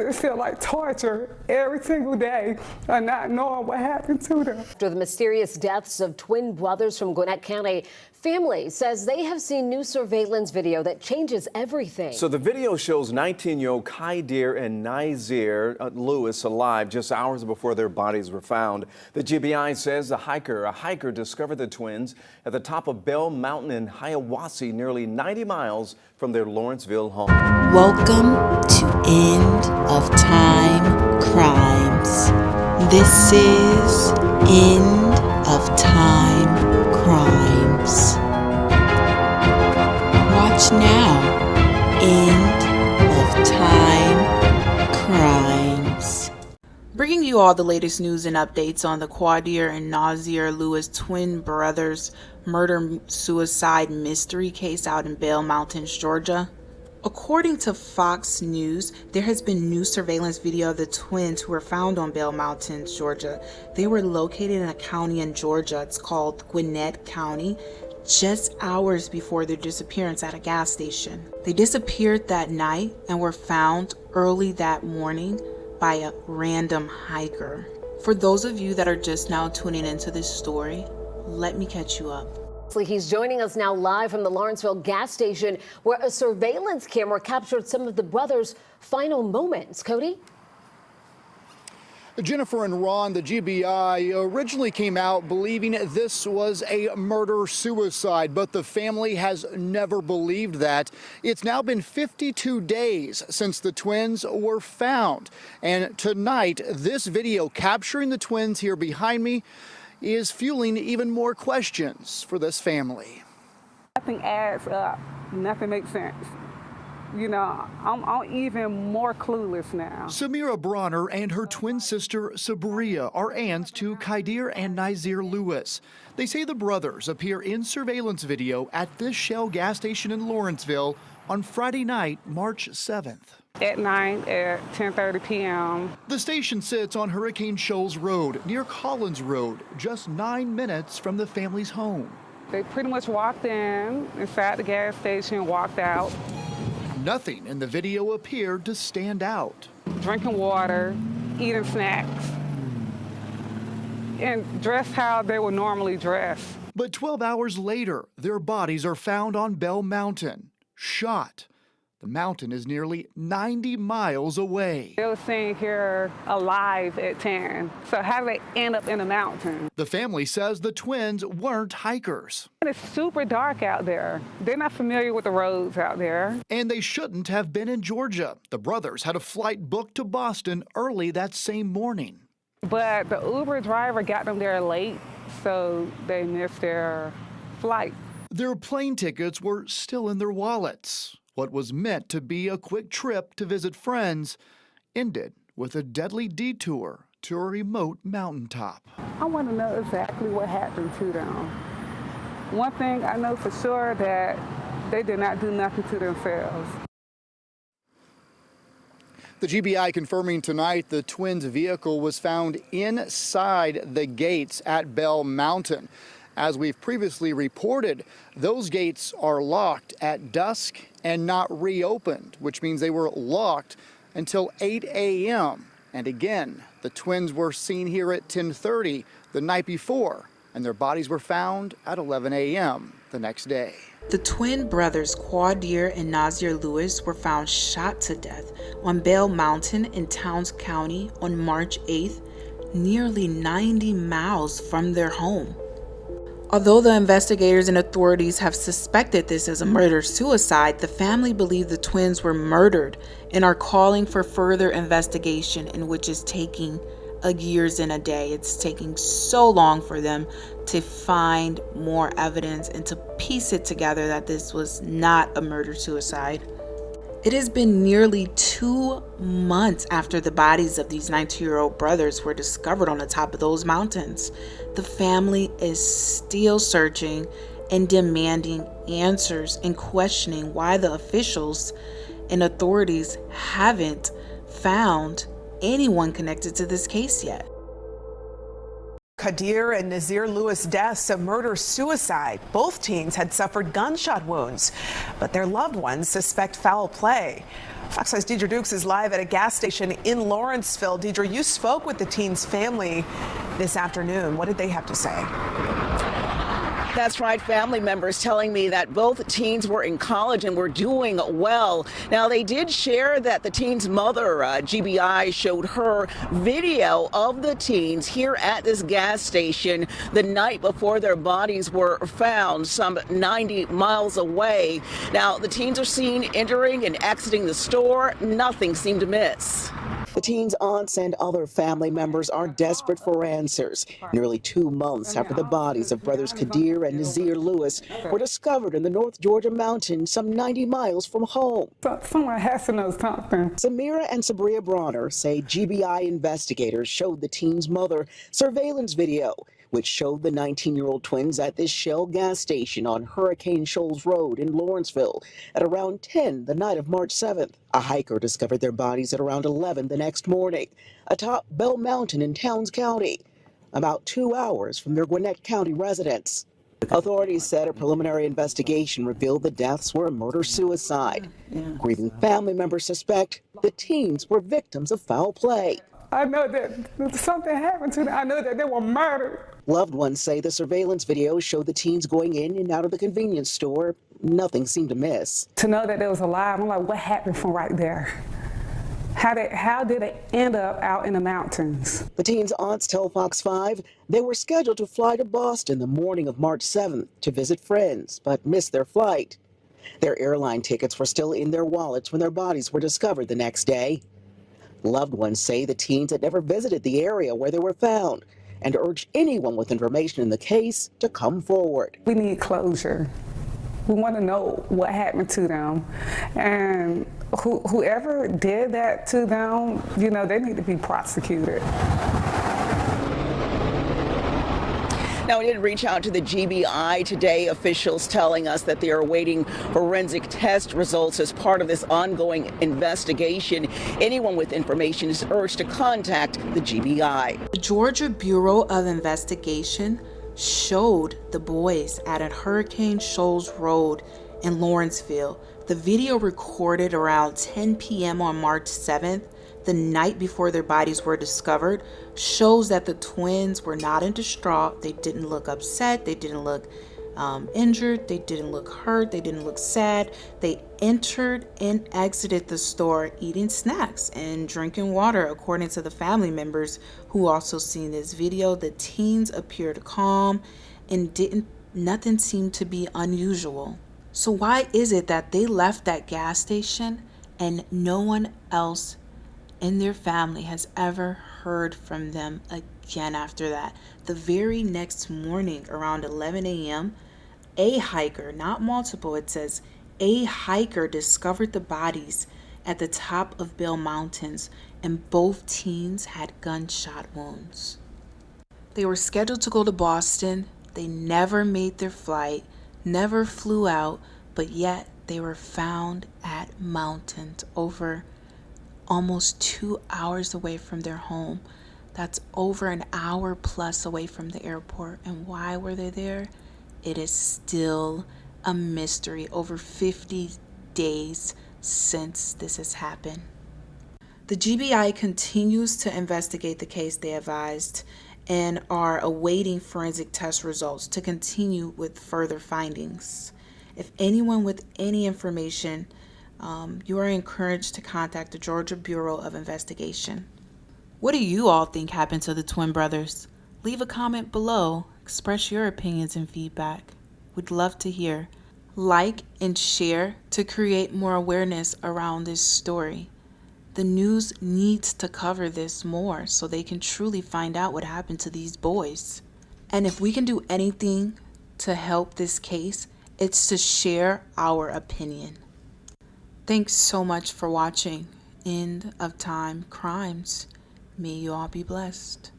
It felt like torture every single day of not knowing what happened to them. After the mysterious deaths of twin brothers from Gwinnett County, family says they have seen new surveillance video that changes everything. So the video shows 19-year-old Qaadir and Naazir Lewis alive just hours before their bodies were found. The GBI says a hiker discovered the twins at the top of Bell Mountain in Hiawassee, nearly 90 miles from their Lawrenceville home. Welcome to End of Time Crimes. This is End of Time Crimes. Watch now. End of Time Crimes. Bringing you all the latest news and updates on the Qaadir and Naazir Lewis twin brothers murder-suicide mystery case out in Bell Mountain, Georgia. According to Fox News, there has been new surveillance video of the twins who were found on Bell Mountain, Georgia. They were located in a county in Georgia. It's called Gwinnett County, just hours before their disappearance at a gas station. They disappeared that night and were found early that morning by a random hiker. For those of you that are just now tuning into this story, let me catch you up. He's joining us now live from the Lawrenceville gas station, where a surveillance camera captured some of the brothers' final moments. Cody? Jennifer and Ron, the GBI originally came out believing this was a murder-suicide, but the family has never believed that. It's now been 52 days since the twins were found. And tonight, this video capturing the twins here behind me is fueling even more questions for this family. Nothing adds up. Nothing makes sense. You know, I'm even more clueless now. Samira Bronner and her twin sister Sabria are aunts to Qaadir and Naazir Lewis. They say the brothers appear in surveillance video at this Shell gas station in Lawrenceville on Friday night, March 7th. At night at 10:30 p.m. The station sits on Hurricane Shoals Road near Collins Road, just 9 minutes from the family's home. They pretty much walked inside the gas station, walked out. Nothing in the video appeared to stand out. Drinking water, eating snacks, and dressed how they would normally dress. But 12 hours later, their bodies are found on Bell Mountain, shot. The mountain is nearly 90 miles away. They were seen here alive at 10. So how did they end up in a mountain? The family says the twins weren't hikers. It's super dark out there. They're not familiar with the roads out there. And they shouldn't have been in Georgia. The brothers had a flight booked to Boston early that same morning. But the Uber driver got them there late, so they missed their flight. Their plane tickets were still in their wallets. What was meant to be a quick trip to visit friends ended with a deadly detour to a remote mountaintop. I want to know exactly what happened to them. One thing I know for sure, that they did not do nothing to themselves. The GBI confirming tonight the twins' vehicle was found inside the gates at Bell Mountain. As we've previously reported, those gates are locked at dusk and not reopened, which means they were locked until 8 a.m. And again, the twins were seen here at 10:30 the night before, and their bodies were found at 11 a.m. the next day. The twin brothers Qaadir and Naazir Lewis were found shot to death on Bell Mountain in Towns County on March 8th, nearly 90 miles from their home. Although the investigators and authorities have suspected this as a murder-suicide, the family believe the twins were murdered and are calling for further investigation, in which is taking years and a day. It's taking so long for them to find more evidence and to piece it together that this was not a murder-suicide. It has been nearly 2 months after the bodies of these 19-year-old brothers were discovered on the top of those mountains. The family is still searching and demanding answers and questioning why the officials and authorities haven't found anyone connected to this case yet. Qaadir and Naazir Lewis' deaths, a murder-suicide. Both teens had suffered gunshot wounds, but their loved ones suspect foul play. Fox 5's Deidre Dukes is live at a gas station in Lawrenceville. Deidre, you spoke with the teen's family this afternoon. What did they have to say? That's right. Family members telling me that both teens were in college and were doing well. Now, they did share that the teen's mother, GBI, showed her video of the teens here at this gas station the night before their bodies were found, some 90 miles away. Now, the teens are seen entering and exiting the store. Nothing seemed amiss. The teens' aunts and other family members are desperate for answers. Nearly 2 months after the bodies of brothers Qaadir and Naazir Lewis were discovered in the North Georgia mountains, some 90 miles from home. Someone has to know something. Samira and Sabria Bronner say GBI investigators showed the teens' mother surveillance video, which showed the 19-year-old twins at this Shell gas station on Hurricane Shoals Road in Lawrenceville at around 10 the night of March 7th. A hiker discovered their bodies at around 11 the next morning atop Bell Mountain in Towns County, about 2 hours from their Gwinnett County residence. Authorities said a preliminary investigation revealed the deaths were a murder-suicide. Grieving family members suspect the teens were victims of foul play. I know that something happened to them. I know that they were murdered. Loved ones say the surveillance video showed the teens going in and out of the convenience store. Nothing seemed amiss. To know that they was alive, I'm like, what happened from right there? How did they end up out in the mountains? The teens' aunts tell Fox 5 they were scheduled to fly to Boston the morning of March 7th to visit friends, but missed their flight. Their airline tickets were still in their wallets when their bodies were discovered the next day. Loved ones say the teens had never visited the area where they were found and urge anyone with information in the case to come forward. We need closure. We want to know what happened to them. And whoever did that to them, you know, they need to be prosecuted. Now, we did reach out to the GBI today, officials telling us that they are awaiting forensic test results as part of this ongoing investigation. Anyone with information is urged to contact the GBI. The Georgia Bureau of Investigation showed the boys at a Hurricane Shoals Road in Lawrenceville. The video recorded around 10 p.m. on March 7th, the night before their bodies were discovered, shows that the twins were not in distraught. They didn't look upset. They didn't look injured. They didn't look hurt. They didn't look sad. They entered and exited the store eating snacks and drinking water, according to the family members who also seen this video. The teens appeared calm and nothing seemed to be unusual. So why is it that they left that gas station and no one else in their family has ever heard from them again after that? The very next morning around 11 a.m., a hiker, not multiple, it says a hiker discovered the bodies at the top of Bell Mountains, and both teens had gunshot wounds. They were scheduled to go to Boston. They never made their flight, never flew out, but yet they were found at mountains over almost 2 hours away from their home. That's over an hour plus away from the airport. And why were they there? It is still a mystery. Over 50 days since this has happened. The GBI continues to investigate the case, they advised, and are awaiting forensic test results to continue with further findings. If anyone with any information, you are encouraged to contact the Georgia Bureau of Investigation. What do you all think happened to the twin brothers? Leave a comment below. Express your opinions and feedback. We'd love to hear. Like and share to create more awareness around this story. The news needs to cover this more so they can truly find out what happened to these boys. And if we can do anything to help this case, it's to share our opinion. Thanks so much for watching End of Time Crimes. May you all be blessed.